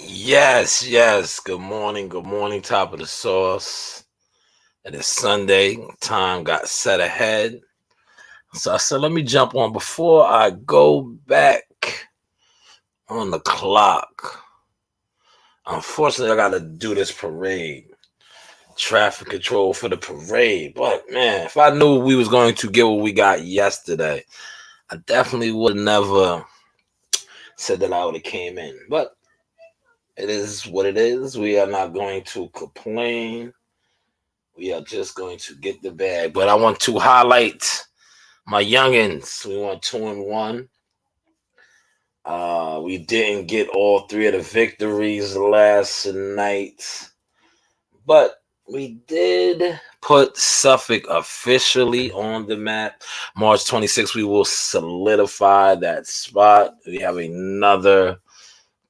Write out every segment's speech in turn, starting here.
Yes, yes. Good morning. Good morning. Top of the sauce. It is Sunday. Time got set ahead. So I said, let me jump on before I go back on the clock. Unfortunately, I got to do this parade. Traffic control for the parade. But man, if I knew we was going to get what we got yesterday, I definitely would have never said that I would have came in. But it is what it is. We are not going to complain. We are just going to get the bag. But I want to highlight my youngins. We went 2-1. We didn't get all three of the victories last night, but we did put Suffolk officially on the map. March 26th, we will solidify that spot. We have another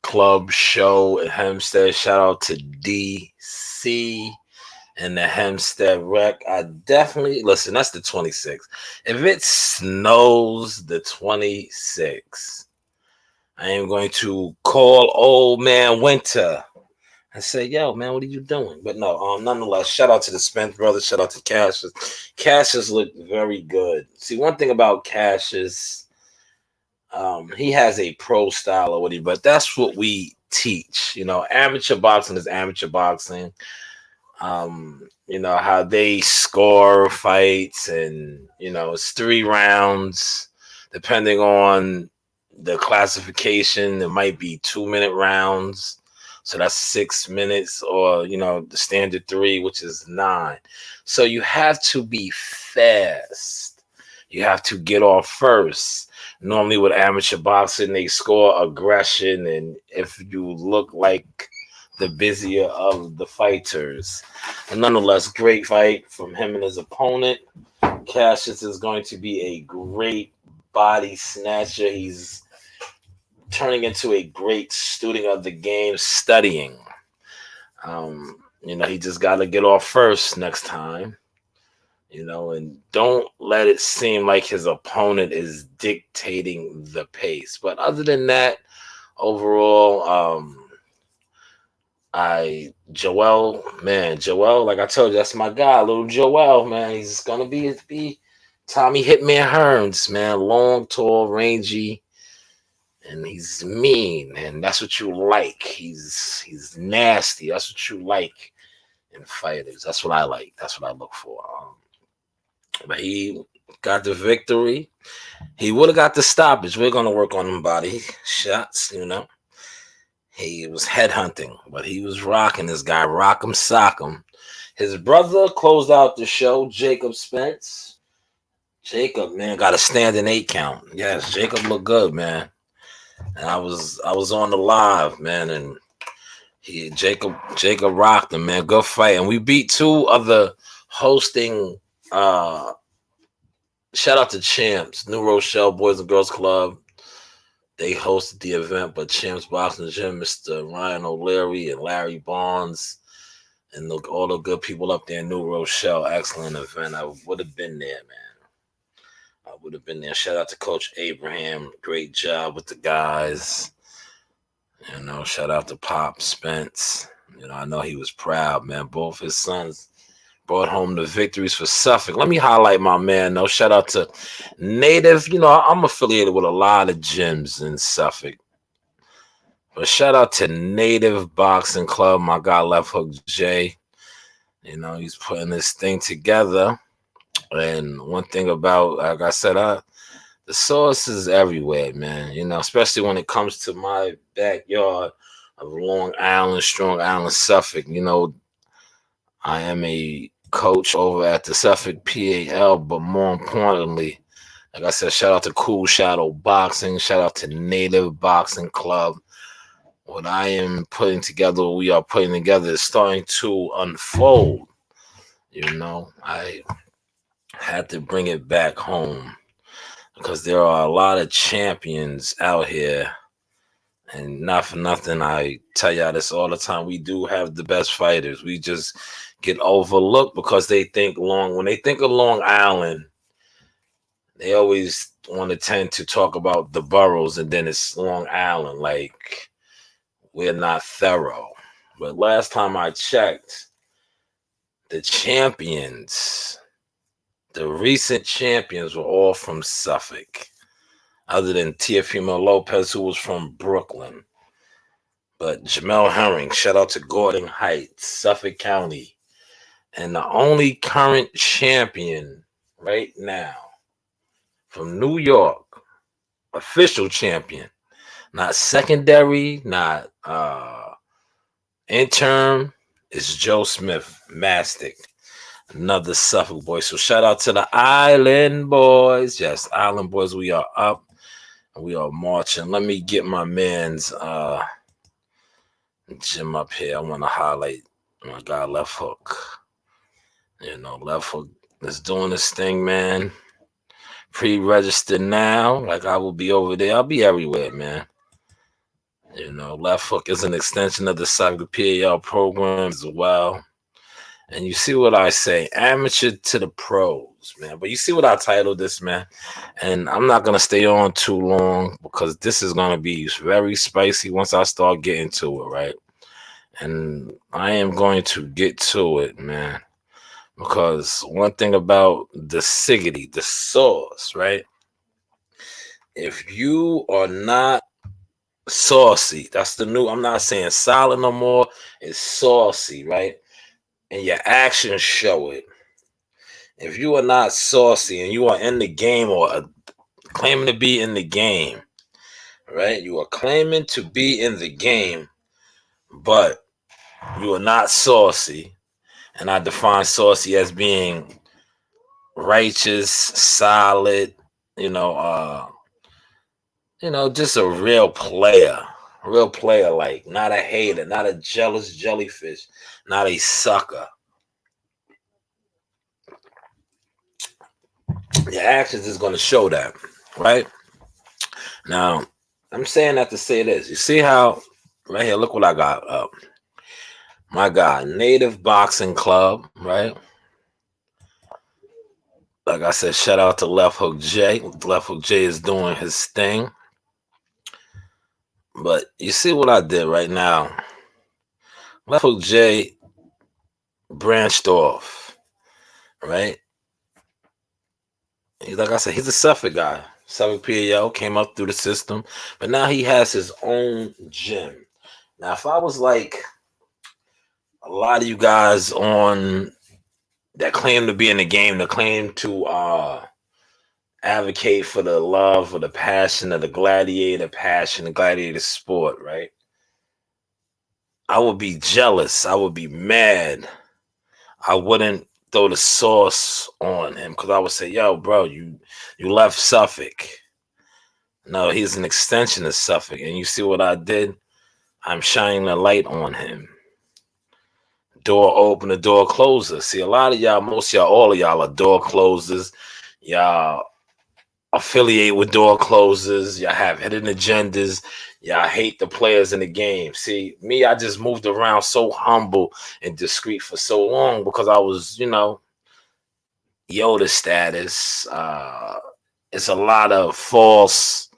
club show at Hempstead. Shout out to DC and the Hempstead Wreck. I definitely listen. That's the 26th. If it snows the 26th, I am going to call old man Winter and say, "Yo, man, what are you doing?" But no, nonetheless, shout out to the Spence brothers. Shout out to Cassius. Cassius looked very good. See, one thing about Cassius, he has a pro style or what he, but that's what we teach. Amateur boxing is amateur boxing. How they score fights, and it's 3 rounds depending on the classification. It might be 2-minute rounds, so that's 6 minutes, or the standard three, which is 9. So you have to be fast. You have to get off first. Normally with amateur boxing, they score aggression, and if you look like the busier of the fighters. And nonetheless, great fight from him and his opponent. Cassius is going to be a great body snatcher. He's turning into a great student of the game, studying. He just got to get off first next time. And don't let it seem like his opponent is dictating the pace. But other than that, overall, Joel, like I told you, that's my guy, little Joel, man. He's gonna be Tommy Hitman Hearns, man. Long, tall, rangy, and he's mean, and that's what you like. He's nasty. That's what you like in fighters. That's what I like. That's what I look for. But he got the victory. He would have got the stoppage. We're gonna work on them body shots. He was headhunting, but he was rocking this guy, rock him, sock him. His brother closed out the show, Jacob Spence. Jacob, man, got a standing 8 count. Yes, Jacob looked good, man. And I was on the live, man, and Jacob rocked him, man. Good fight. And we beat 2 other hosting shout out to Champs, New Rochelle Boys and Girls Club. They hosted the event, but Champs Boxing Gym, Mr. Ryan O'Leary and Larry Barnes, and all the good people up there in New Rochelle. Excellent event. I would have been there, man. I would have been there. Shout out to Coach Abraham. Great job with the guys. Shout out to Pop Spence. I know he was proud, man. Both his sons brought home the victories for Suffolk. Let me highlight my man, though. Shout out to Native. I'm affiliated with a lot of gyms in Suffolk. But shout out to Native Boxing Club, my guy Left Hook J. He's putting this thing together. And one thing about, like I said, the sauce is everywhere, man. Especially when it comes to my backyard of Long Island, Strong Island, Suffolk. I am a coach over at the Suffolk PAL, but more importantly, like I said, shout out to Cool Shadow Boxing, shout out to Native Boxing Club. What I am putting together, what we are putting together, is starting to unfold. I had to bring it back home because there are a lot of champions out here. And not for nothing, I tell y'all this all the time. We do have the best fighters. We just get overlooked because when they think of Long Island, they always want to tend to talk about the boroughs, and then it's Long Island. Like, we're not thorough. But last time I checked, the champions, the recent champions were all from Suffolk, other than Teofimo Lopez, who was from Brooklyn. But Jamel Herring, shout out to Gordon Heights, Suffolk County. And the only current champion right now from New York, official champion, not secondary, not interim, is Joe Smith, Mastic, another Suffolk boy. So shout out to the Island Boys. Yes, Island Boys, we are up and we are marching. Let me get my man's Jim up here. I want to highlight my guy Left Hook. Left Hook is doing this thing, man. Pre-registered now. Like I will be over there. I'll be everywhere, man. Left Hook is an extension of the Soccer PAL program as well. And you see what I say, amateur to the pros, man. But you see what I titled this, man. And I'm not going to stay on too long because this is going to be very spicy once I start getting to it, right? And I am going to get to it, man. Because one thing about the siggity, the sauce, right? If you are not saucy, that's the new, I'm not saying solid no more, it's saucy, right? And your actions show it. If you are not saucy and you are in the game or claiming to be in the game, right? You are claiming to be in the game, but you are not saucy. And I define saucy as being righteous, solid, just a real player. Real player, like not a hater, not a jealous jellyfish, not a sucker. Your actions is going to show that, right? Now, I'm saying that to say this. You see how, right here, look what I got up. My God, Native Boxing Club, right? Like I said, shout out to Left Hook J. Left Hook J is doing his thing. But you see what I did right now? Left Hook J branched off, right? Like I said, he's a Suffolk guy. Suffolk PAL came up through the system, but now he has his own gym. Now, if I was like a lot of you guys on that claim to be in the game, that claim to advocate for the love or the passion of the gladiator passion, the gladiator sport, right? I would be jealous. I would be mad. I wouldn't throw the sauce on him because I would say, yo, bro, you left Suffolk. No, he's an extension of Suffolk. And you see what I did? I'm shining a light on him. Door opener, door closer. See, a lot of y'all, most of y'all, all of y'all are door closers. Y'all affiliate with door closers. Y'all have hidden agendas. Y'all hate the players in the game. See, me, I just moved around so humble and discreet for so long because I was, Yoda status. It's a lot of false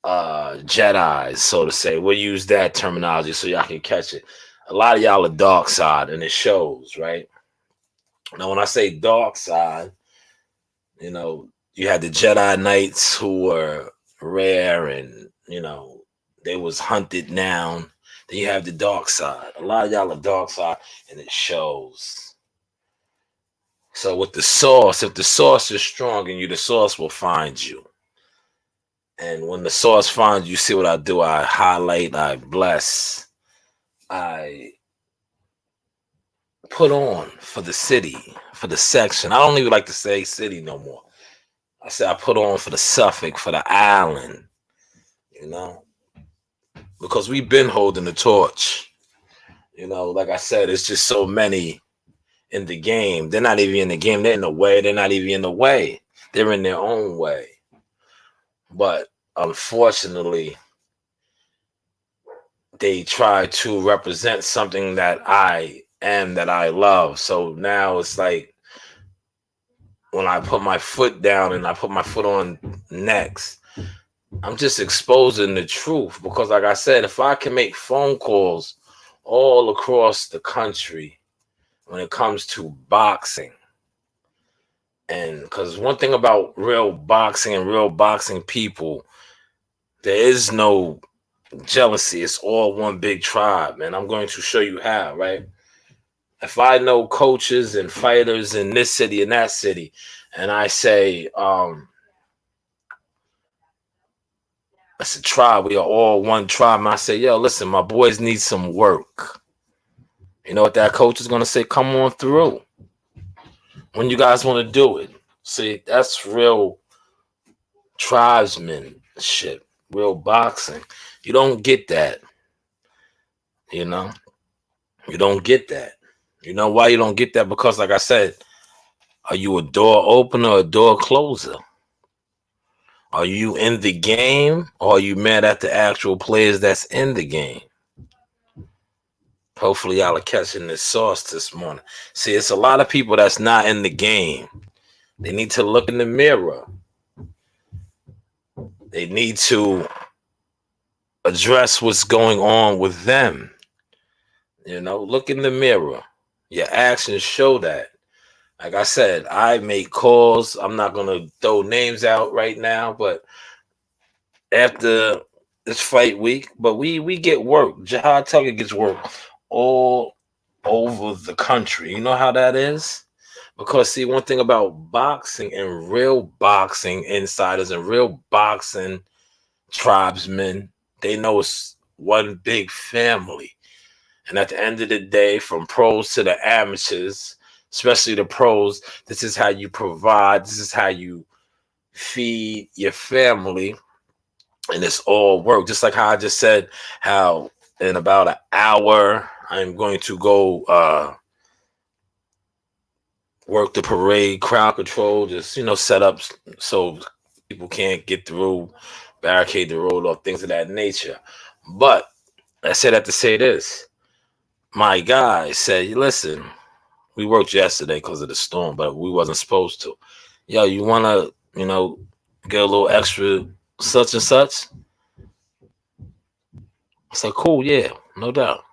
Jedis, so to say. We'll use that terminology so y'all can catch it. A lot of y'all are dark side, and it shows, right? Now, when I say dark side, you had the Jedi Knights who were rare and, they was hunted down. Then you have the dark side. A lot of y'all are dark side, and it shows. So with the sauce, if the sauce is strong in you, the sauce will find you. And when the sauce finds you, see what I do? I highlight, I bless, I put on for the city, for the section. I don't even like to say city no more. I say I put on for the Suffolk, for the island, because we've been holding the torch. Like I said, it's just so many in the game. They're not even in the game. They're in the way. They're not even in the way. They're in their own way. But unfortunately, they try to represent something that I am, that I love. So now it's like when I put my foot down and I put my foot on next, I'm just exposing the truth because, like I said, if I can make phone calls all across the country when it comes to boxing, and because one thing about real boxing and real boxing people, there is no jealousy. It's all one big tribe, and I'm going to show you how, right? If I know coaches and fighters in this city and that city, and I say, it's a tribe, we are all one tribe, and I say, yo, listen, my boys need some work. You know what that coach is going to say? Come on through when you guys want to do it. See, that's real tribesmanship, real boxing. You don't get that, you know? You don't get that. You know why you don't get that? Because, like I said, are you a door opener or a door closer? Are you in the game or are you mad at the actual players that's in the game? Hopefully, y'all are catching this sauce this morning. See, it's a lot of people that's not in the game. They need to look in the mirror. They need to address what's going on with them. You know, look in the mirror. Your actions show that. Like I said, I make calls. I'm not gonna throw names out right now, but after this fight week, but we get work. Jihad Tucker gets work all over the country. You know how that is? Because see, one thing about boxing and real boxing insiders and real boxing tribesmen, they know it's one big family. And at the end of the day, from pros to the amateurs, especially the pros, this is how you provide, this is how you feed your family, and it's all work. Just like how I just said, how in about an hour, I'm going to go work the parade, crowd control, just, set up so people can't get through, barricade the road or things of that nature. But I said that to say this. My guy said, listen, we worked yesterday because of the storm, but we wasn't supposed to. Yo, you want to, get a little extra such and such? I said, cool, yeah, no doubt.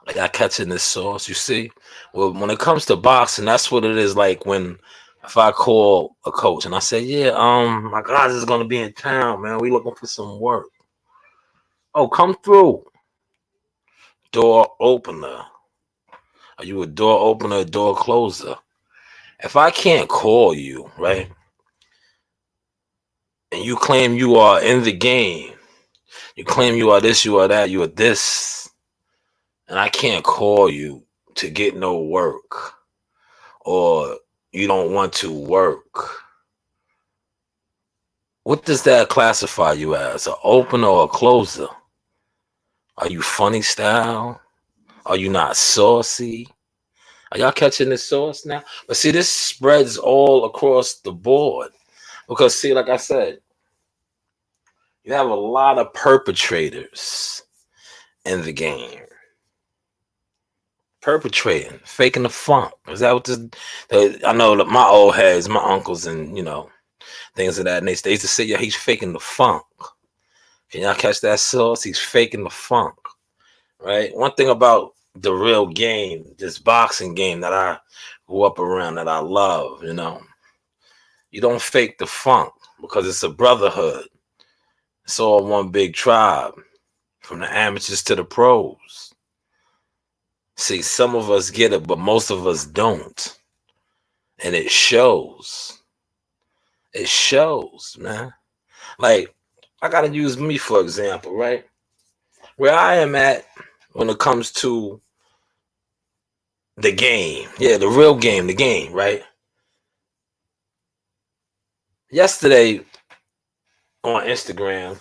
I got catching this sauce, you see? Well, when it comes to boxing, that's what it is like when if I call a coach and I say, yeah, my guys is gonna be in town, man. We looking for some work. Oh, come through. Door opener. Are you a door opener, a door closer? If I can't call you, right, and you claim you are in the game, you claim you are this, you are that, you are this, and I can't call you to get no work, or you don't want to work, what does that classify you as? An opener or a closer? Are you funny style? Are you not saucy? Are y'all catching this sauce now? But see, this spreads all across the board. Because see, like I said, you have a lot of perpetrators in the game. Perpetrating, faking the funk. Is that what this? I know that my old heads, my uncles, and things of that nature. They used to say, "Yeah, he's faking the funk." Can y'all catch that sauce? He's faking the funk, right? One thing about the real game, this boxing game that I grew up around, that I love, you don't fake the funk because it's a brotherhood. It's all one big tribe, from the amateurs to the pros. See, some of us get it, but most of us don't. And it shows. It shows, man. Like, I gotta use me for example, right? Where I am at when it comes to the game. Yeah, the real game, the game, right? Yesterday on Instagram,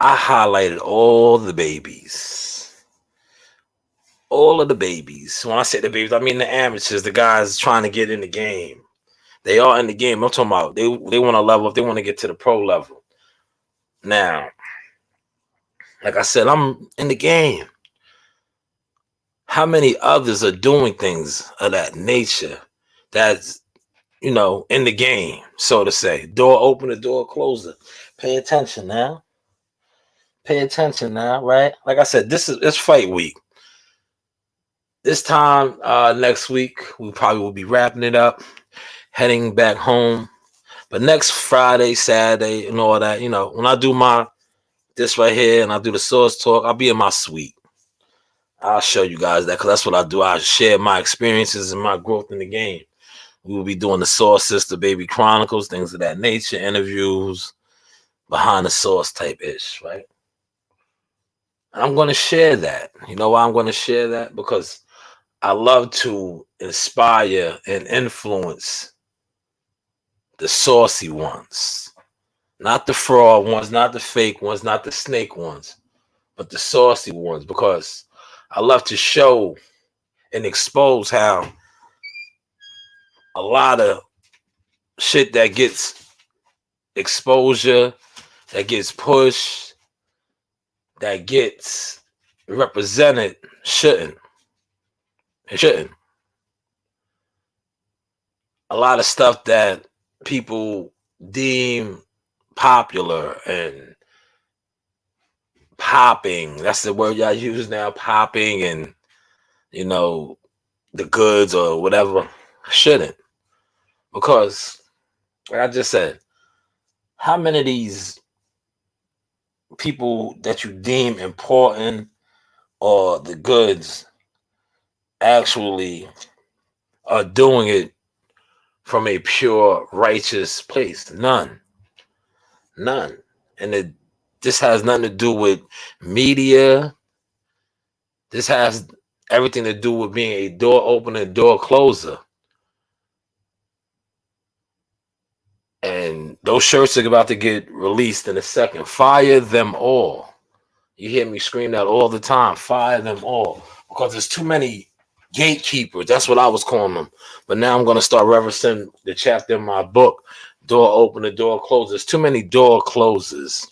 I highlighted all the babies. All of the babies. When I say the babies, I mean the amateurs, the guys trying to get in the game. They are in the game. I'm talking about they want to level up. They want to get to the pro level. Now, like I said, I'm in the game. How many others are doing things of that nature that's in the game, so to say. Door opener, door closer. Pay attention now. Pay attention now, right? Like I said, it's fight week. This time next week, we probably will be wrapping it up, heading back home. But next Friday, Saturday, and all that, when I do this right here and I do the source talk, I'll be in my suite. I'll show you guys that because that's what I do. I share my experiences and my growth in the game. We will be doing the Source Sister Baby Chronicles, things of that nature, interviews, behind the source type ish, right? And I'm going to share that. You know why I'm going to share that? Because I love to inspire and influence the saucy ones, not the fraud ones, not the fake ones, not the snake ones, but the saucy ones, because I love to show and expose how a lot of shit that gets exposure, that gets pushed, that gets represented shouldn't. It shouldn't. A lot of stuff that people deem popular and popping, that's the word y'all use now, popping and, the goods or whatever, shouldn't. Because, like I just said, how many of these people that you deem important or the goods actually are doing it from a pure righteous place? None. And this has nothing to do with media. This has everything to do with being a door opener, door closer. And those shirts are about to get released in a second. Fire them all. You hear me scream that all the time. Fire them all. Because there's too many gatekeepers. That's what I was calling them. But now I'm going to start referencing the chapter in my book, Door Opener, Door Closer. There's too many door closers.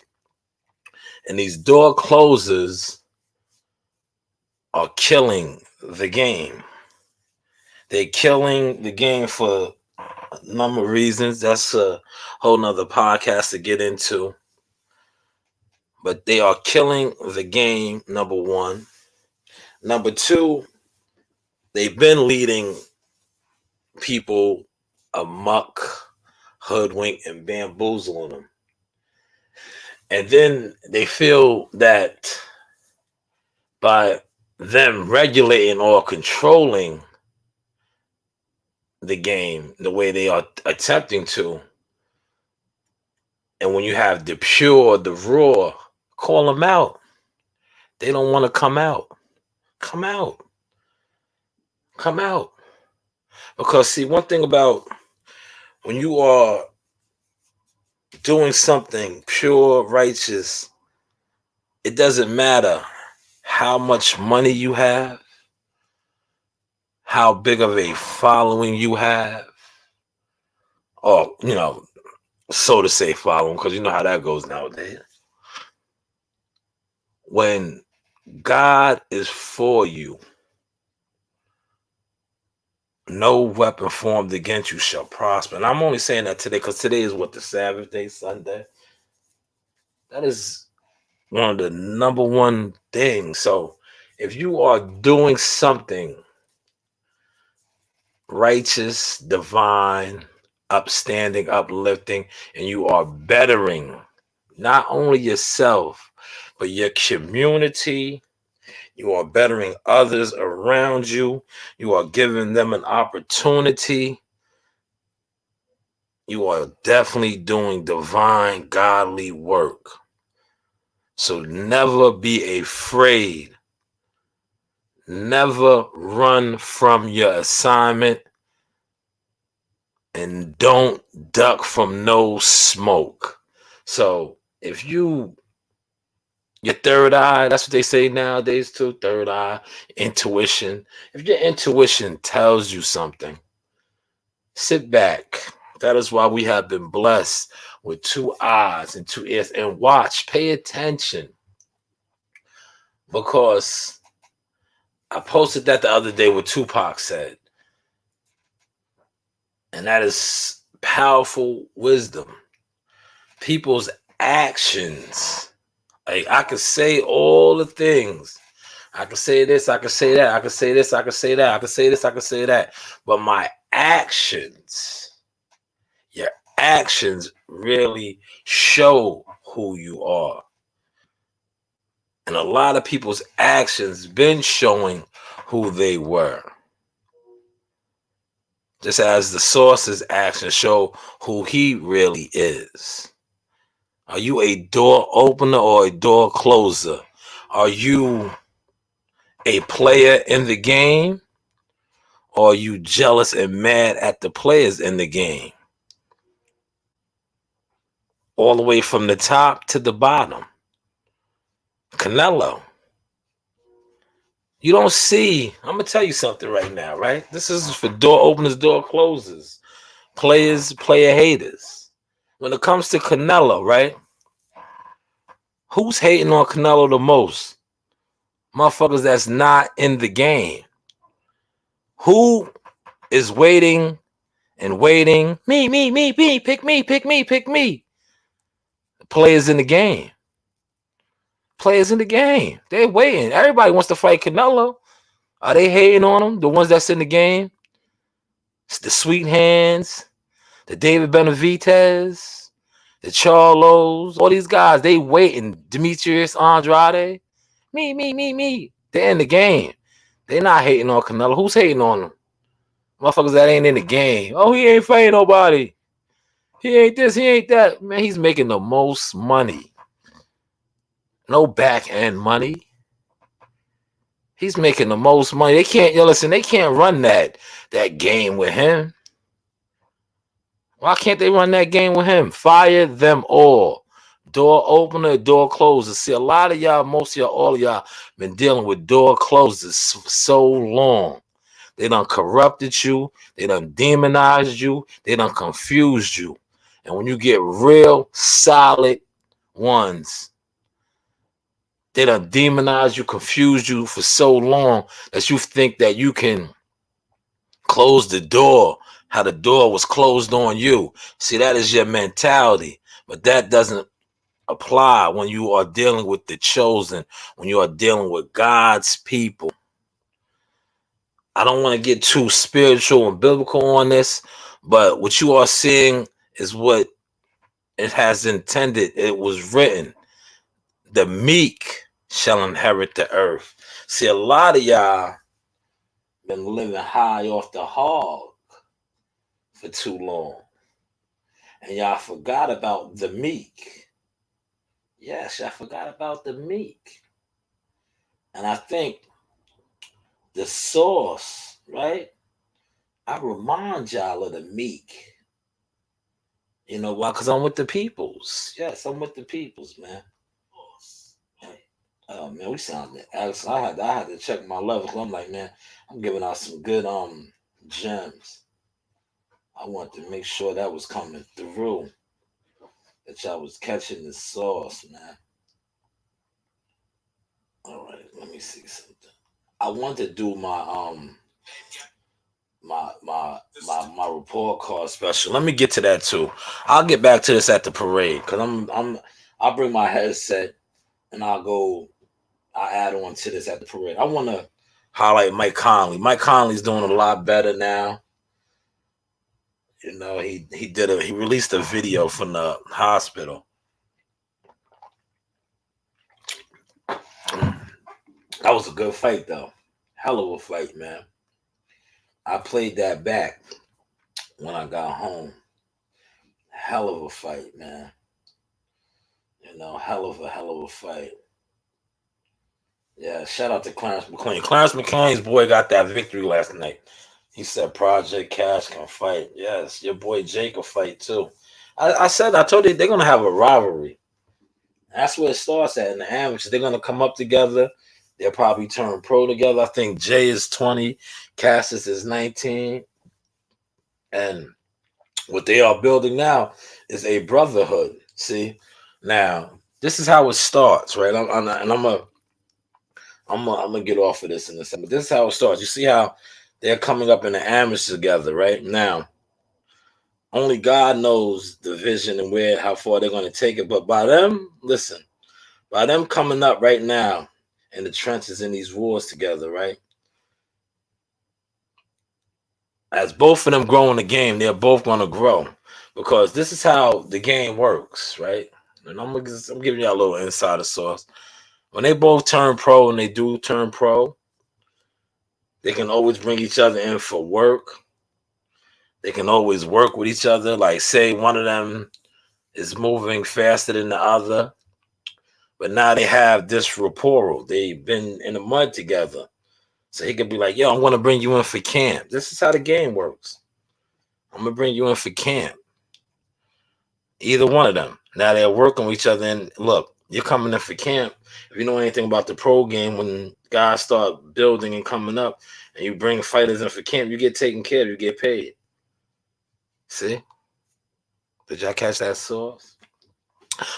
And these door closers are killing the game. They're killing the game for a number of reasons. That's a whole nother podcast to get into. But they are killing the game, number one. Number two, they've been leading people amok, hoodwink, and bamboozling them. And then they feel that by them regulating or controlling the game the way they are attempting to, and when you have the pure, the raw, call them out. They don't want to come out. Come out. Come out. Because see, one thing about when you are doing something pure, righteous, it doesn't matter how much money you have, how big of a following you have, or, so to say following, because you know how that goes nowadays. When God is for you, no weapon formed against you shall prosper. And I'm only saying that today because today is what, the Sabbath day, Sunday? That is one of the number one things. So if you are doing something righteous, divine, upstanding, uplifting, and you are bettering not only yourself, but your community, you are bettering others around you, you are giving them an opportunity, you are definitely doing divine, godly work. So never be afraid. Never run from your assignment, and don't duck from no smoke. So if your third eye, that's what they say nowadays too, third eye, intuition. If your intuition tells you something, sit back. That is why we have been blessed with two eyes and two ears, and watch, pay attention. Because I posted that the other day what Tupac said. And that is powerful wisdom. People's actions. Like, I could say all the things. I could say this, I could say that, I could say this, I could say that, I could say this, I could say that. But my actions, your actions really show who you are. And a lot of people's actions been showing who they were. Just as the source's actions show who he really is. Are you a door opener or a door closer? Are you a player in the game? Or are you jealous and mad at the players in the game? All the way from the top to the bottom. Canelo. You don't see, I'm going to tell you something right now, right? This is for door openers, door closers, players, player haters. When it comes to Canelo, right? Who's hating on Canelo the most? Motherfuckers that's not in the game. Who is waiting and waiting? Me, pick me, pick me, pick me. Players in the game. Players in the game. They're waiting. Everybody wants to fight Canelo. Are they hating on him? The ones that's in the game? It's the Sweet Hands, the David Benavidez, the Charlos, all these guys, they waiting. Demetrius Andrade. Me. They're in the game. They're not hating on Canelo. Who's hating on them? Motherfuckers that ain't in the game. Oh, he ain't fighting nobody. He ain't this, he ain't that. Man, he's making the most money. No back end money. He's making the most money. They can't, listen, they can't run that game with him. Why can't they run that game with him? Fire them all. Door opener, door closer. See, a lot of y'all, most of y'all, all of y'all been dealing with door closers for so long. They done corrupted you. They done demonized you. They done confused you. And when you get real solid ones, they done demonized you, confused you for so long that you think that you can close the door how the door was closed on you. See, that is your mentality. But that doesn't apply when you are dealing with the chosen, when you are dealing with God's people. I don't want to get too spiritual and biblical on this, but what you are seeing is what it has intended. It was written. The meek shall inherit the earth. See, a lot of y'all been living high off the hog for too long. And y'all forgot about the meek. Yes, y'all forgot about the meek. And I think the source, right? I remind y'all of the meek. You know why? Because I'm with the peoples. Yes, I'm with the peoples, man. Oh man, we sound Alex. I had to check my levels. I'm like, man, I'm giving out some good gems. I want to make sure that was coming through. That y'all was catching the sauce, man. All right, let me see something. I want to do my report card special. Let me get to that too. I'll get back to this at the parade because I'll bring my headset and I'll add on to this at the parade. I want to highlight Mike Conley. Mike Conley's doing a lot better now. You know, he released a video from the hospital. That was a good fight though. Hell of a fight, man. I played that back when I got home. Hell of a fight, man. You know, hell of a fight. Yeah, shout out to Clarence McLean. Clarence McLean's boy got that victory last night. He said Project Cash can fight. Yes, your boy Jake will fight too. I told you they're gonna have a rivalry. That's where it starts at in the amateurs. They're gonna come up together. They'll probably turn pro together. I think Jay is 20, Cassius is 19. And what they are building now is a brotherhood. See, now this is how it starts, right? I'm gonna get off of this in a second. But this is how it starts. You see how they're coming up in the amateurs together, right? Now, Only God knows the vision and where how far they're going to take it. But by them, listen, by them coming up right now in the trenches in these wars together, right? As both of them grow in the game, they're both going to grow because this is how the game works, right? And I'm giving you a little insider sauce. When they both turn pro and they do turn pro, they can always bring each other in for work. They can always work with each other. Like, say one of them is moving faster than the other, but now they have this rapport. They've been in the mud together. So he could be like, yo, I'm going to bring you in for camp. This is how the game works. I'm going to bring you in for camp. Either one of them. Now they're working with each other. And look, you're coming in for camp. If you know anything about the pro game, when guys start building and coming up and you bring fighters in for camp, you get taken care of, you get paid. See? Did y'all catch that sauce?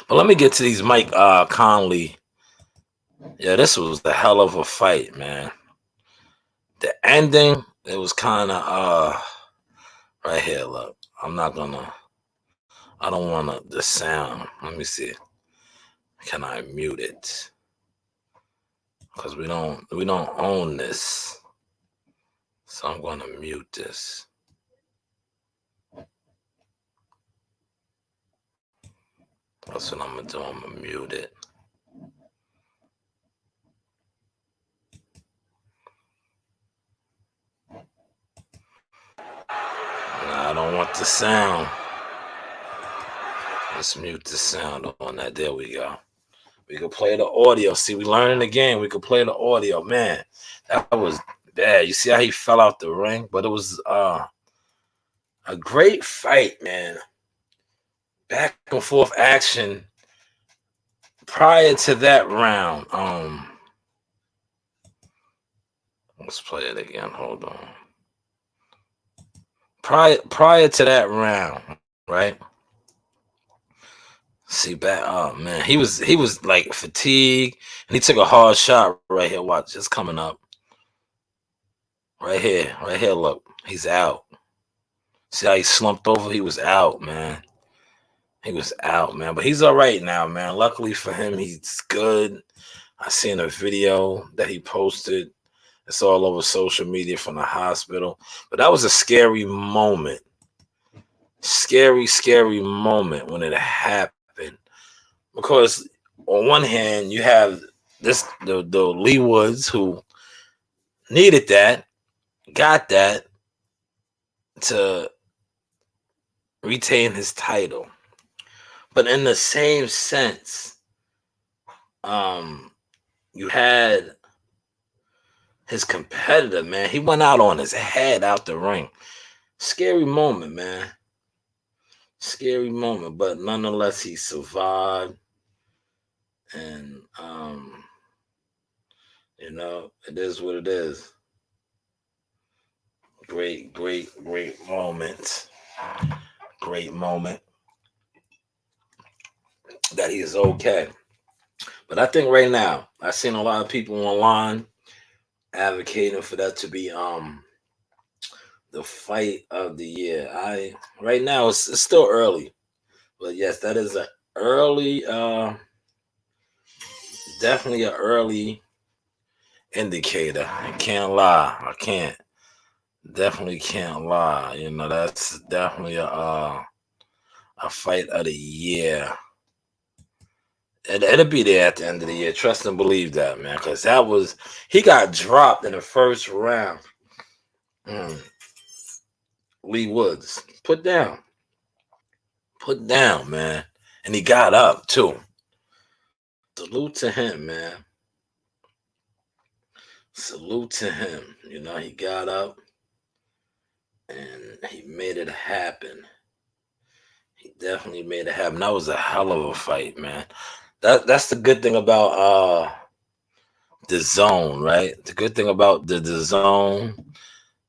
But let me get to these Mike Conley. Yeah, this was the hell of a fight, man. The ending, it was kind of right here. Look, I don't want the sound. Let me see. Can I mute it? Because we don't own this. So I'm going to mute this. That's what I'm going to do. I'm going to mute it. Nah, I don't want the sound. Let's mute the sound on that. There we go. We could play the audio. See, we learning the game. We could play the audio. Man, that was bad. You see how he fell out the ring? But it was a great fight, man. Back and forth action. Prior to that round, let's play it again. Hold on. Prior to that round, right? See back. Oh man, he was like fatigued, and he took a hard shot right here. Watch, it's coming up. Right here, right here. Look, he's out. See how he slumped over? He was out, man. He was out, man. But he's all right now, man. Luckily for him, he's good. I seen a video that he posted. It's all over social media from the hospital. But that was a scary moment. Scary moment when it happened. Because on one hand, you have the Lee Woods who needed that, got that to retain his title. But in the same sense, you had his competitor, man. He went out on his head out the ring. Scary moment, man. Scary moment, but nonetheless, he survived. And it is what it is. Great moment. Great moment that he is okay. But I think right now, I've seen a lot of people online advocating for that to be the fight of the year. I right now it's still early, but yes, that is a early definitely an early indicator. I can't lie. I can't. Definitely can't lie. That's definitely a fight of the year. It'll be there at the end of the year. Trust and believe that, man. Because he got dropped in the first round. Mm. Lee Woods, put down, man, and he got up too. Salute to him, man. Salute to him. He got up and he made it happen. He definitely made it happen. That was a hell of a fight, man. That's the good thing about the zone, right? The good thing about the zone,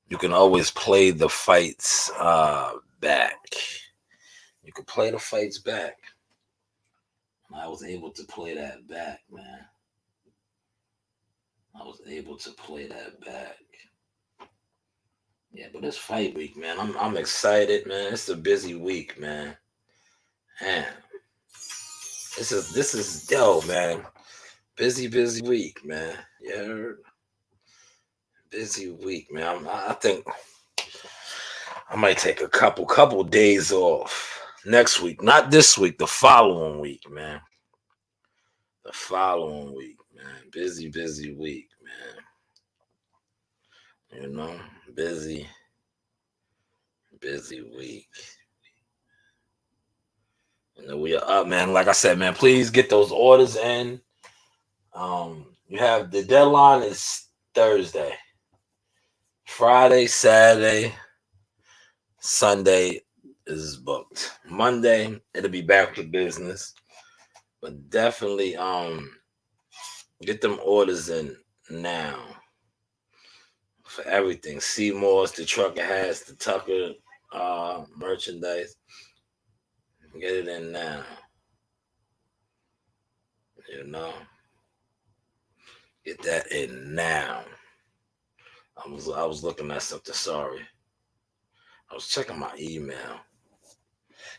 you can always play the fights back. You can play the fights back. I was able to play that back, man. I was able to play that back. Yeah, but it's fight week, man. I'm excited, man. It's a busy week, man. Man, this is yo, man. Busy week, man. Yeah, busy week, man. I think I might take a couple days off next week, not this week, the following week, man. The following week, man. Busy week, man. You know, busy, busy week. You know, we are up, man. Like I said, man, please get those orders in. You have the deadline is Thursday, Friday, Saturday, Sunday is booked. Monday, it'll be back to business. But definitely get them orders in now for everything. Seymour's, the trucker hats, the Tucker merchandise. Get it in now. You know. Get that in now. I was looking at something, sorry. I was checking my email.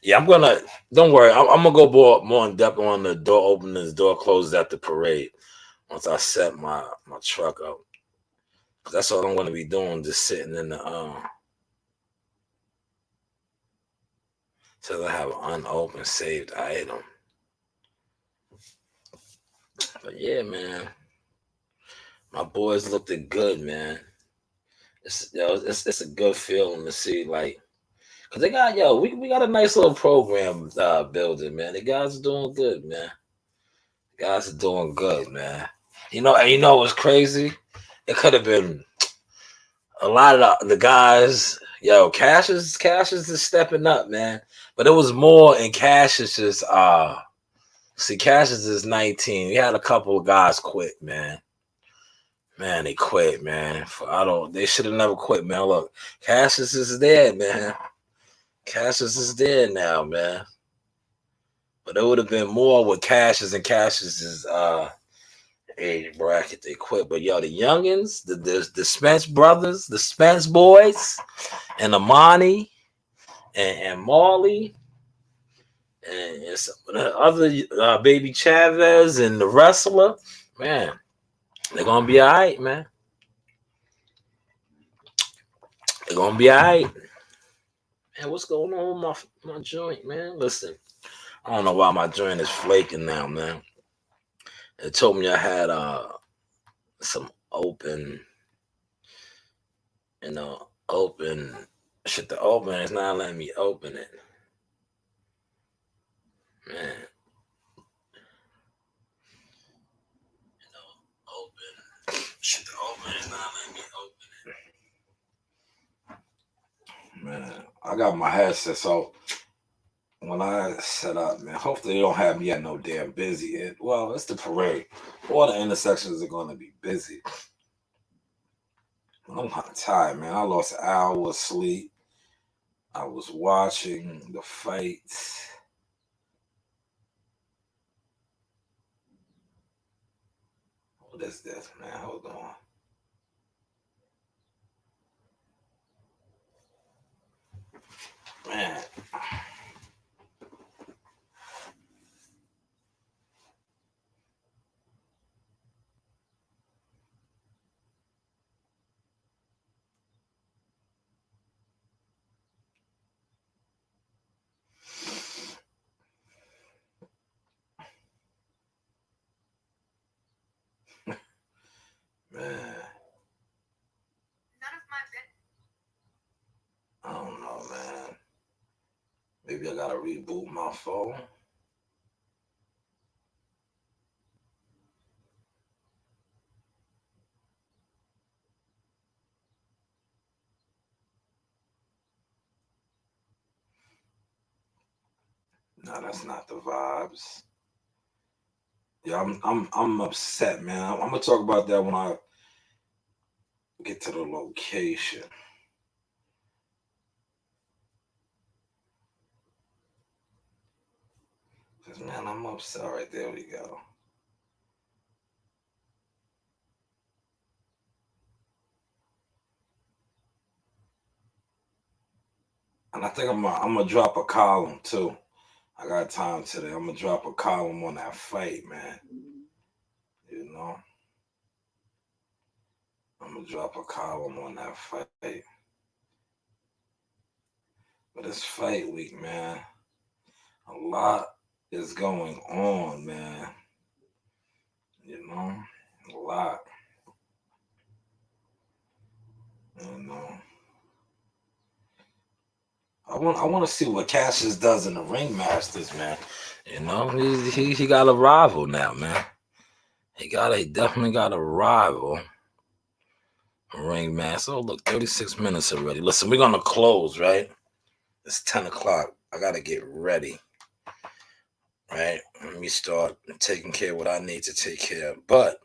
Yeah, I'm gonna. Don't worry. I'm gonna go more in depth on the door openings, door closes at the parade once I set my truck up. 'Cause that's all I'm gonna be doing, just sitting in the till I have an unopened saved item. But yeah, man, my boys looked good, man. It's a good feeling to see, like, cause they got we got a nice little program building, man. The guys are doing good, man. The guys are doing good, man. And you know what's crazy? It could have been a lot of the guys. Cassius is stepping up, man. But it was more in Cassius's. See, Cassius is 19. We had a couple of guys quit, man. Man, they quit, man. I don't. They should have never quit, man. Look, Cassius is there, man. Cassius is there now, man. But it would have been more with Cassius and Cassius's age bracket. They quit, but yo, the youngins, the Spence brothers, the Spence boys, and Amani and Marley and some of the other baby Chavez and the wrestler, man, they're gonna be all right, man. They're gonna be all right. Man, what's going on with my joint, man? Listen, I don't know why my joint is flaking now, man. It told me I had some open, open shit to open. It's not letting me open it, man. Open shit to open. It's not letting me open it, man. I got my headset, so when I set up, man, hopefully they don't have me at no damn busy. Well, it's the parade. All the intersections are going to be busy. I'm kind of tired, man. I lost an hour of sleep. I was watching the fights. What is this, man? Hold on. Man, man. I don't know, man. Maybe I gotta reboot my phone. No, that's not the vibes. Yeah, I'm upset, man. I'm gonna talk about that when I get to the location. 'Cause, man, I'm upset. All right, there we go. And I think I'm gonna drop a column too. I got time today. I'm gonna drop a column on that fight, man. You know, I'm gonna drop a column on that fight. But it's fight week, man. A lot is going on, man. You know, a lot. You know, I want to see what Cassius does in the Ring Masters, man. You know, he got a rival now, man. He definitely got a rival. Ring Master. Oh, look, 36 minutes already. Listen, we're gonna close, right? It's 10 o'clock. I gotta get ready. Right? Let me start taking care of what I need to take care of. But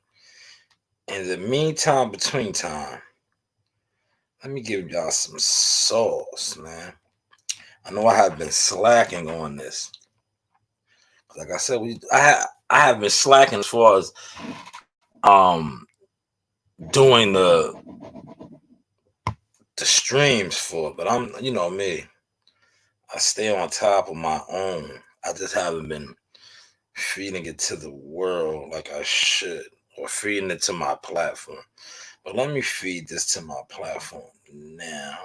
in the meantime, between time, let me give y'all some sauce, man. I know I have been slacking on this. Like I said, I have been slacking as far as doing the streams for it, but I'm, you know me, I stay on top of my own. I just haven't been feeding it to the world like I should, or feeding it to my platform. But let me feed this to my platform now.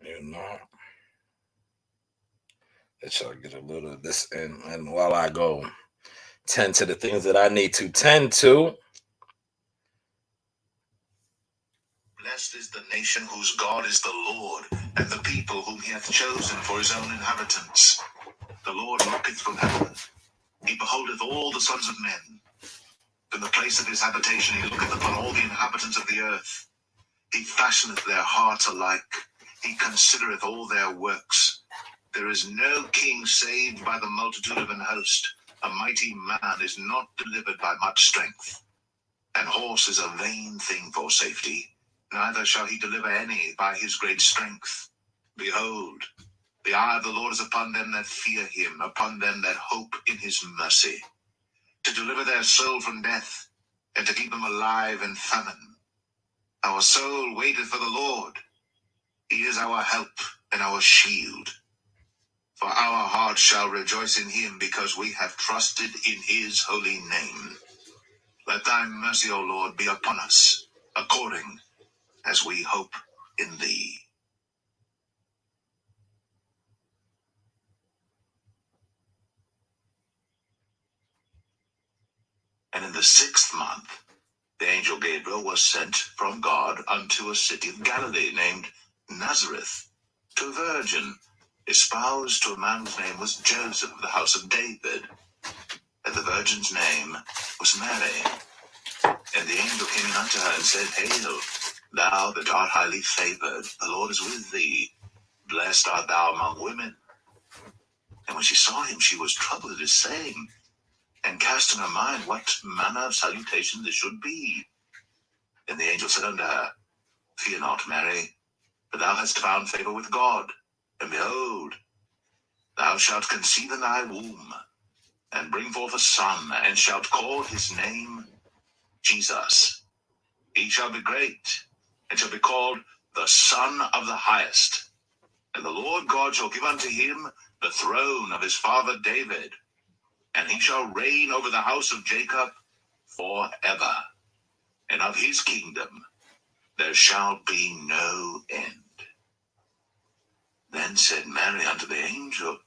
You know, let y'all get a little of this in, and while I go tend to the things that I need to tend to. Blessed is the nation whose God is the Lord, and the people whom he hath chosen for his own inheritance. The Lord looketh from heaven, he beholdeth all the sons of men. From the place of his habitation he looketh upon all the inhabitants of the earth. He fashioneth their hearts alike, he considereth all their works. There is no king saved by the multitude of an host. A mighty man is not delivered by much strength. An horse is a vain thing for safety, neither shall he deliver any by his great strength. Behold, the eye of the Lord is upon them that fear him, upon them that hope in his mercy, to deliver their soul from death, and to keep them alive in famine. Our soul waiteth for the Lord. He is our help and our shield. For our heart shall rejoice in him, because we have trusted in his holy name. Let thy mercy, O Lord, be upon us, according as we hope in thee. And in the 6th month, the angel Gabriel was sent from God unto a city of Galilee named Nazareth, to a virgin espoused to a man whose name was Joseph of the house of David. And the virgin's name was Mary. And the angel came in unto her and said, Hail, thou that art highly favored, the Lord is with thee. Blessed art thou among women. And when she saw him, she was troubled at his saying, and cast in her mind what manner of salutation this should be. And the angel said unto her, Fear not, Mary, for thou hast found favor with God. And behold, thou shalt conceive in thy womb, and bring forth a son, and shalt call his name Jesus. He shall be great, and shall be called the Son of the Highest. And the Lord God shall give unto him the throne of his father David, and he shall reign over the house of Jacob forever. And of his kingdom there shall be no end. Then said Mary unto the angel,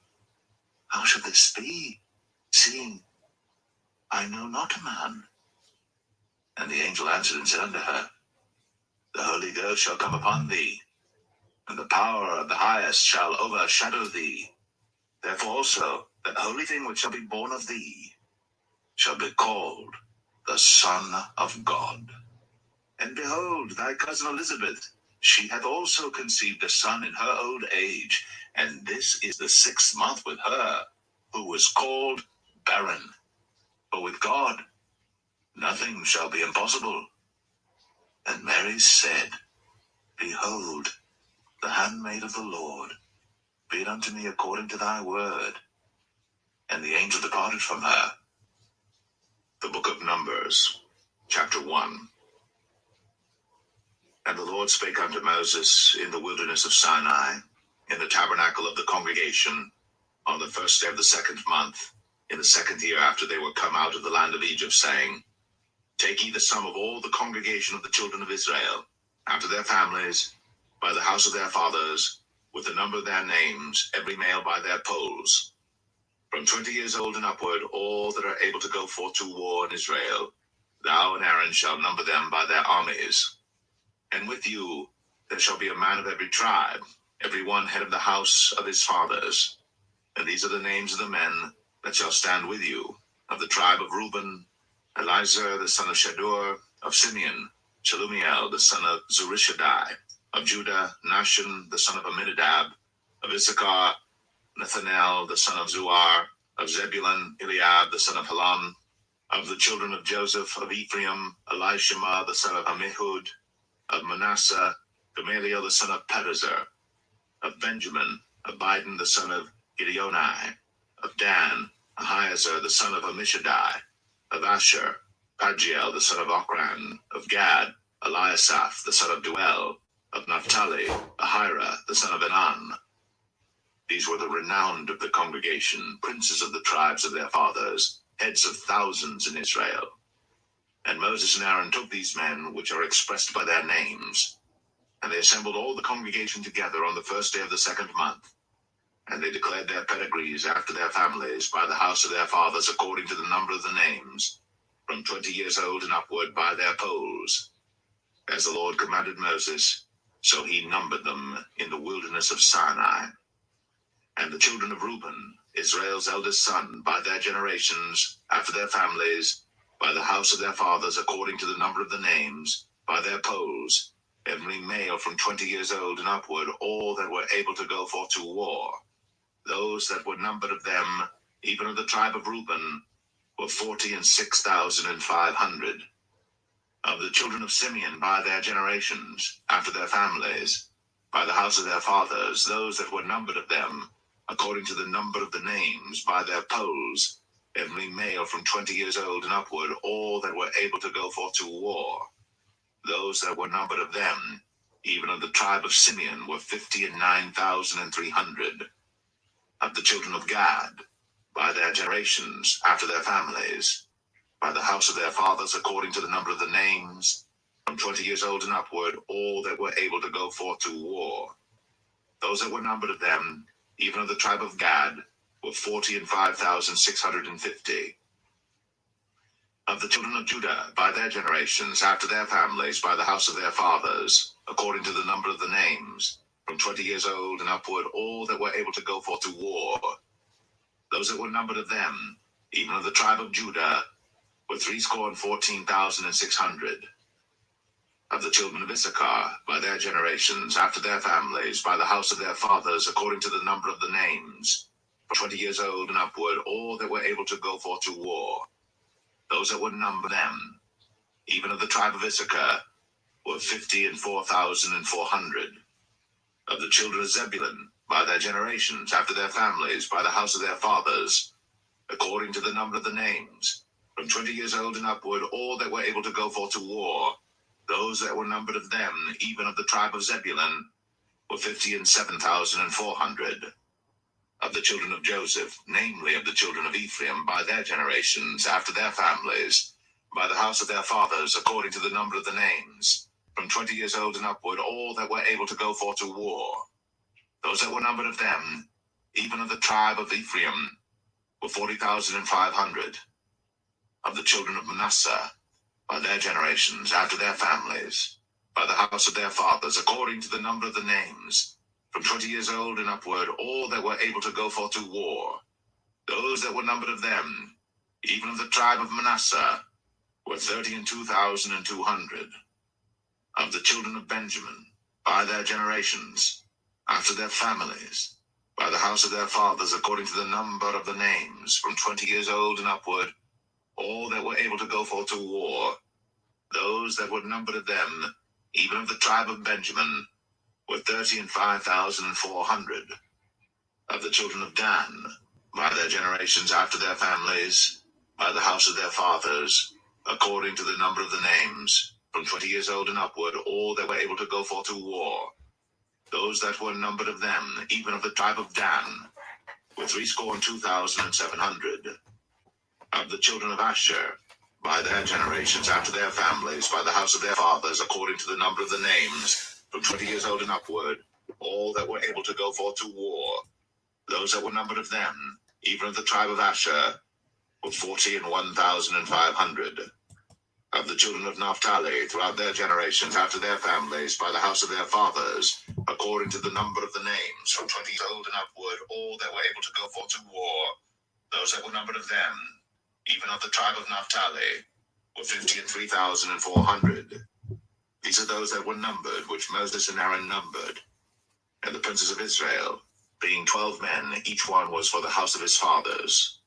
How shall this be, seeing I know not a man? And the angel answered and said unto her, The Holy Ghost shall come upon thee, and the power of the highest shall overshadow thee. Therefore also that holy thing which shall be born of thee shall be called the Son of God. And behold, thy cousin Elizabeth, she hath also conceived a son in her old age, and this is the 6th month with her, who was called barren. For with God nothing shall be impossible. And Mary said, Behold, the handmaid of the Lord, be it unto me according to thy word. And the angel departed from her. The book of Numbers, chapter 1. And the Lord spake unto Moses in the wilderness of Sinai, in the tabernacle of the congregation, on the first day of the second month, in the second year after they were come out of the land of Egypt, saying, Take ye the sum of all the congregation of the children of Israel, after their families, by the house of their fathers, with the number of their names, every male by their polls, from 20 years old and upward, all that are able to go forth to war in Israel. Thou and Aaron shall number them by their armies. And with you there shall be a man of every tribe, every one head of the house of his fathers. And these are the names of the men that shall stand with you. Of the tribe of Reuben, Elizur the son of Shadur; of Simeon, Shelumiel the son of Zurishaddai; of Judah, Nahshon the son of Amminadab; of Issachar, Nathanael the son of Zuar; of Zebulun, Eliab the son of Helon; of the children of Joseph; of Ephraim, Elishama the son of Ammihud; of Manasseh, Gamaliel the son of Pedazur; of Benjamin, Abidan the son of Gideoni; of Dan, Ahiezer the son of Ammishaddai; of Asher, Pagiel the son of Ochran; of Gad, Eliasaph the son of Duel; of Naphtali, Ahira the son of Enan. These were the renowned of the congregation, princes of the tribes of their fathers, heads of thousands in Israel. And Moses and Aaron took these men, which are expressed by their names, and they assembled all the congregation together on the first day of the second month. And they declared their pedigrees after their families, by the house of their fathers, according to the number of the names, from 20 years old and upward, by their polls. As the Lord commanded Moses, so he numbered them in the wilderness of Sinai. And the children of Reuben, Israel's eldest son, by their generations, after their families, by the house of their fathers, according to the number of the names, by their polls, every male from 20 years old and upward, all that were able to go forth to war. Those that were numbered of them, even of the tribe of Reuben, were 46,500. Of the children of Simeon, by their generations, after their families, by the house of their fathers, those that were numbered of them, according to the number of the names, by their polls, every male from 20 years old and upward, all that were able to go forth to war. Those that were numbered of them, even of the tribe of Simeon, were 59,300. Of the children of Gad, by their generations, after their families, by the house of their fathers, according to the number of the names, from 20 years old and upward, all that were able to go forth to war. Those that were numbered of them, even of the tribe of Gad, were 45,650. Of the children of Judah, by their generations, after their families, by the house of their fathers, according to the number of the names, from 20 years old and upward, all that were able to go forth to war. Those that were numbered of them, even of the tribe of Judah, were 314,600. Of the children of Issachar, by their generations, after their families, by the house of their fathers, according to the number of the names, from 20 years old and upward, all that were able to go forth to war. Those that would number them, even of the tribe of Issachar, were 54,400. Of the children of Zebulun, by their generations, after their families, by the house of their fathers, according to the number of the names, from 20 years old and upward, all that were able to go forth to war. Those that were numbered of them, even of the tribe of Zebulun, were 57,400. Of the children of Joseph, namely of the children of Ephraim, by their generations, after their families, by the house of their fathers, according to the number of the names, from 20 years old and upward, all that were able to go forth to war. Those that were numbered of them, even of the tribe of Ephraim, were 40,500. Of the children of Manasseh, by their generations, after their families, by the house of their fathers, according to the number of the names, from 20 years old and upward, all that were able to go forth to war. Those that were numbered of them, even of the tribe of Manasseh, were 32,200. Of the children of Benjamin, by their generations, after their families, by the house of their fathers, according to the number of the names, from 20 years old and upward, all that were able to go forth to war. Those that were numbered of them, even of the tribe of Benjamin, were 35,400. Of the children of Dan, by their generations, after their families, by the house of their fathers, according to the number of the names, from 20 years old and upward, all that were able to go forth to war. Those that were numbered of them, even of the tribe of Dan, were 62,700. Of the children of Asher, by their generations after their families, by the house of their fathers, according to the number of the names, from 20 years old and upward, all that were able to go forth to war. Those that were numbered of them, even of the tribe of Asher, were 41,500. Of the children of Naphtali, throughout their generations, after their families, by the house of their fathers, according to the number of the names, from 20 years old and upward, all that were able to go forth to war. Those that were numbered of them, even of the tribe of Naphtali, were 53,400. These are those that were numbered, which Moses and Aaron numbered. And the princes of Israel, being 12 men, each one was for the house of his fathers.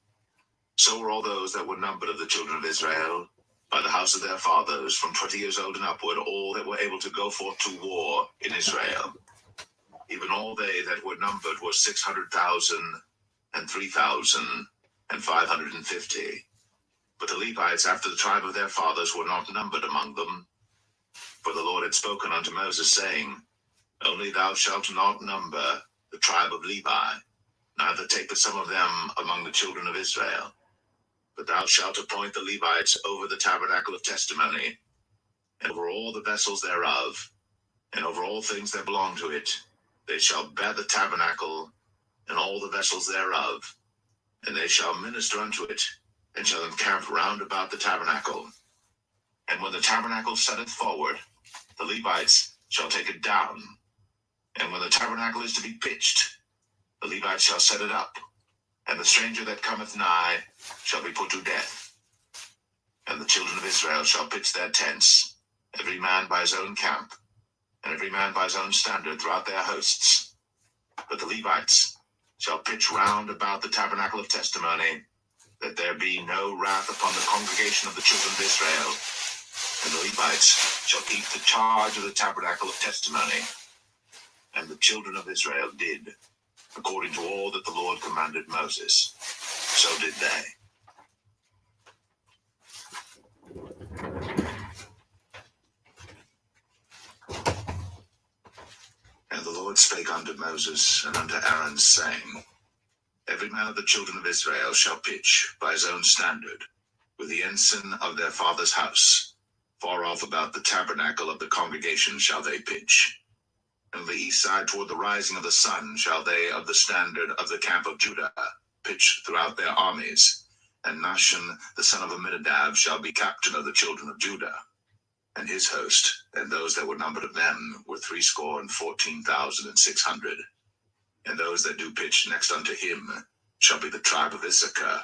So were all those that were numbered of the children of Israel, by the house of their fathers, from 20 years old and upward, all that were able to go forth to war in Israel. Even all they that were numbered were 600,000 and 3,550. But the Levites after the tribe of their fathers were not numbered among them. For the Lord had spoken unto Moses, saying, Only thou shalt not number the tribe of Levi, neither take the sum of them among the children of Israel. But thou shalt appoint the Levites over the tabernacle of testimony, and over all the vessels thereof, and over all things that belong to it. They shall bear the tabernacle, and all the vessels thereof, and they shall minister unto it, and shall encamp round about the tabernacle. And when the tabernacle setteth forward, the Levites shall take it down. And when the tabernacle is to be pitched, the Levites shall set it up. And the stranger that cometh nigh shall be put to death. And the children of Israel shall pitch their tents, every man by his own camp, and every man by his own standard throughout their hosts. But the Levites shall pitch round about the tabernacle of testimony, that there be no wrath upon the congregation of the children of Israel. And the Levites shall keep the charge of the tabernacle of testimony. And the children of Israel did, according to all that the Lord commanded Moses. So did they. And the Lord spake unto Moses and unto Aaron, saying, Every man of the children of Israel shall pitch by his own standard, with the ensign of their father's house. Far off about the tabernacle of the congregation shall they pitch. And on the east side toward the rising of the sun shall they of the standard of the camp of Judah pitch throughout their armies. And Nahshon the son of Amminadab shall be captain of the children of Judah. And his host, and those that were numbered of them, were 314,600. And those that do pitch next unto him shall be the tribe of Issachar.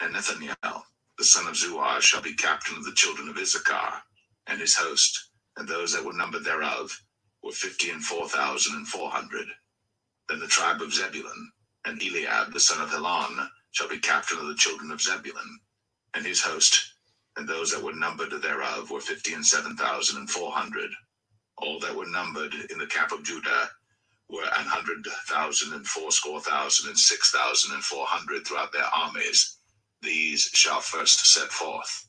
And Nethaniel, the son of Zuar, shall be captain of the children of Issachar. And his host, and those that were numbered thereof, were 54,400. Then the tribe of Zebulun, and Eliab, the son of Helon, shall be captain of the children of Zebulun. And his host, and those that were numbered thereof, were 57,400. All that were numbered in the camp of Judah were 100,000 and 80,000 and 6,400 throughout their armies. These shall first set forth.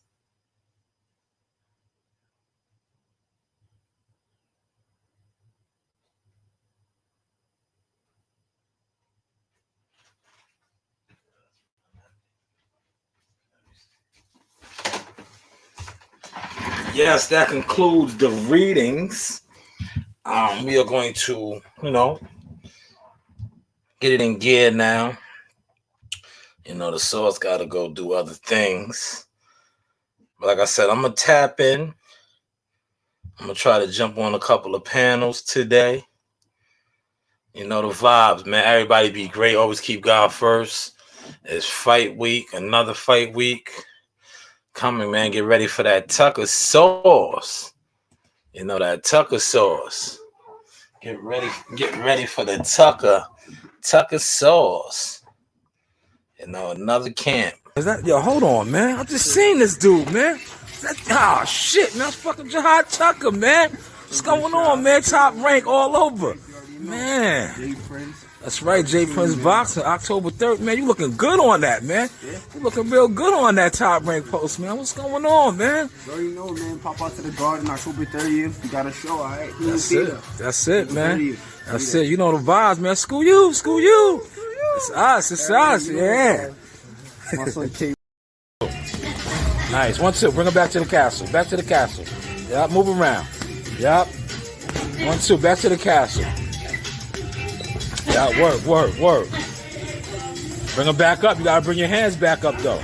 Yes, that concludes the readings. We are going to, get it in gear now. The source got to go do other things. But like I said, I'm going to tap in. I'm going to try to jump on a couple of panels today. The vibes, man. Everybody be great. Always keep God first. It's fight week, another fight week coming, man. Get ready for that Tucker sauce. That Tucker sauce. Get ready for the Tucker sauce. Another camp. Is that hold on, man. I just seen this dude, man. Shit, man. That's fucking Jihad Tucker, man. What's going on, man? Top rank all over. Man. That's right, J Prince Boxing, October 3rd, man. You looking good on that, man. Yeah. You looking real good on that Top Rank post, man. What's going on, man? You already know, man. Pop out to the garden October 30th. We got a show, all right? That's it. That's it, man. 30th. That's it. You know the vibes, man. School you. School you. It's us. It's us. Yeah. My son K. Nice. 1, 2. Bring her back to the castle. Back to the castle. Yep. Move around. Yep. 1, 2. Back to the castle. Yeah. Work. Work. Work. Bring her back up. You gotta bring your hands back up, though.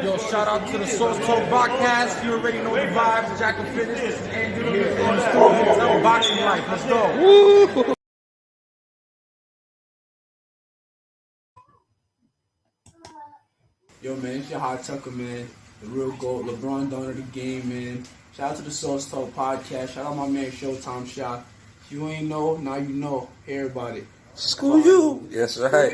Yo, shout out to the Source Talk podcast. You already know the vibes. Jack and Fitness. This is Andrew in the studio. Boxing life. Let's go. Woo. Yo, man, it's your hot tucker, man. The real GOAT, LeBron Don of the game, man. Shout out to the Source Talk podcast. Shout out my man Showtime Shot. If you ain't know, now you know. Hear about it. School you. That's right.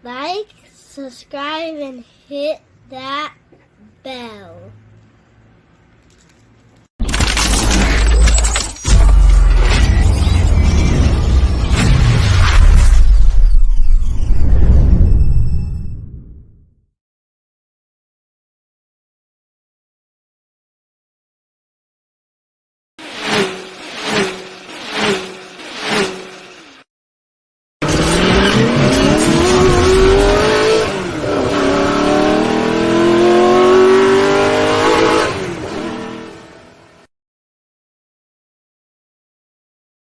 Like, subscribe, and hit that bell.